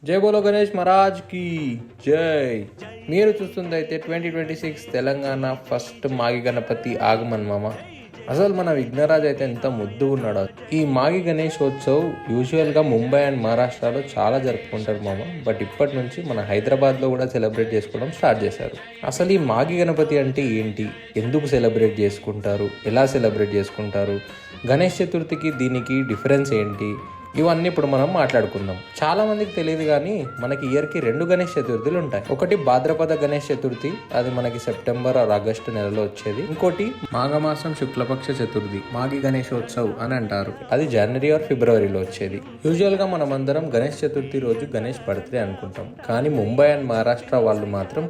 జై బోలో గణేష్ మహారాజ్ కి జై. మీరు చూస్తుంది అయితే 2026 తెలంగాణ ఫస్ట్ మాగి గణపతి ఆగమన్ మామ. అసలు మన విఘ్నరాజ్ అయితే ఎంత ముద్దు ఉన్నాడో. ఈ మాగి గణేశోత్సవ్ యూజువల్గా ముంబై అండ్ మహారాష్ట్రలో చాలా జరుపుకుంటారు మామ. బట్ ఇప్పటి నుంచి మన హైదరాబాద్లో కూడా సెలబ్రేట్ చేసుకోవడం స్టార్ట్ చేశారు. అసలు ఈ మాగి గణపతి అంటే ఏంటి, ఎందుకు సెలబ్రేట్ చేసుకుంటారు, ఎలా సెలబ్రేట్ చేసుకుంటారు, గణేష్ చతుర్థికి దీనికి డిఫరెన్స్ ఏంటి, ఇవన్నీ ఇప్పుడు మనం మాట్లాడుకుందాం. చాలా మందికి తెలియదు కానీ మనకి ఇయర్కి 2 గణేష్ చతుర్థులు ఉంటాయి. ఒకటి భాద్రపద గణేష్ చతుర్థి, అది మనకి సెప్టెంబర్ ఆర్ ఆగస్టు నెలలో వచ్చేది. ఇంకోటి మాఘమాసం శుక్లపక్ష చతుర్థి, మాగి గణేశోత్సవ్ అని అంటారు, అది జనవరి ఆర్ ఫిబ్రవరిలో వచ్చేది. యూజువల్ గా మనం అందరం గణేష్ చతుర్థి రోజు గణేష్ బర్త్డే అనుకుంటాం, కానీ ముంబై అండ్ మహారాష్ట్ర వాళ్ళు మాత్రం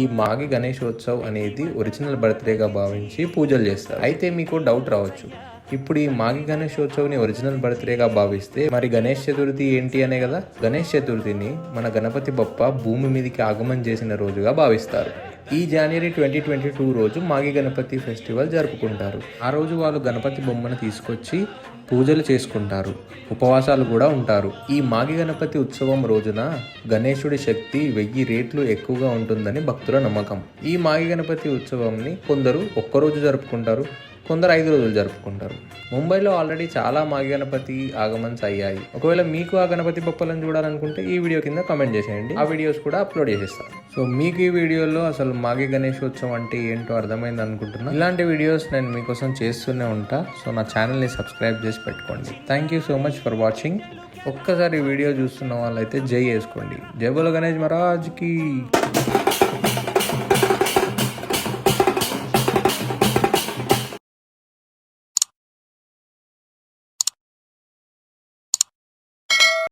ఈ మాగి గణేశోత్సవ్ అనేది ఒరిజినల్ బర్త్డేగా భావించి పూజలు చేస్తారు. అయితే మీకు డౌట్ రావచ్చు, ఇప్పుడు ఈ మాగి గణేశోత్సవ్ని ఒరిజినల్ బర్త్డేగా భావిస్తే మరి గణేష్ చతుర్థి ఏంటి అనే కదా. గణేష్ చతుర్థిని మన గణపతి బప్ప భూమి మీదకి ఆగమనం చేసిన రోజుగా భావిస్తారు. ఈ జనవరి 2022 రోజు మాగి గణపతి ఫెస్టివల్ జరుపుకుంటారు. ఆ రోజు వాళ్ళు గణపతి బొమ్మను తీసుకొచ్చి పూజలు చేసుకుంటారు, ఉపవాసాలు కూడా ఉంటారు. ఈ మాగి గణపతి ఉత్సవం రోజున గణేశుడి శక్తి 1000 రెట్లు ఎక్కువగా ఉంటుందని భక్తుల నమ్మకం. ఈ మాగి గణపతి ఉత్సవంని కొందరు ఒక్కరోజు జరుపుకుంటారు, కొందరు 5 రోజులు జరుపుకుంటారు. ముంబైలో ఆల్రెడీ చాలా మాగి గణపతి ఆగమన్స్ అయ్యాయి. ఒకవేళ మీకు ఆ గణపతి బొప్పలను చూడాలనుకుంటే ఈ వీడియో కింద కామెంట్ చేసేయండి, ఆ వీడియోస్ కూడా అప్లోడ్ చేసేస్తాను. సో మీకు ఈ వీడియోలో అసలు మాగి గణేశోత్సవం అంటే ఏంటో అర్థమైంది అనుకుంటున్నా. ఇలాంటి వీడియోస్ నేను మీకోసం చేస్తూనే ఉంటా. సో నా ఛానల్ని సబ్స్క్రైబ్ చేసి పెట్టుకోండి. Thank you so much for watching. ఒక్కసారి వీడియో చూస్తున్న వాళ్ళైతే జై వేసుకోండి. జై బోలో గణేష్ మహారాజ్ కి.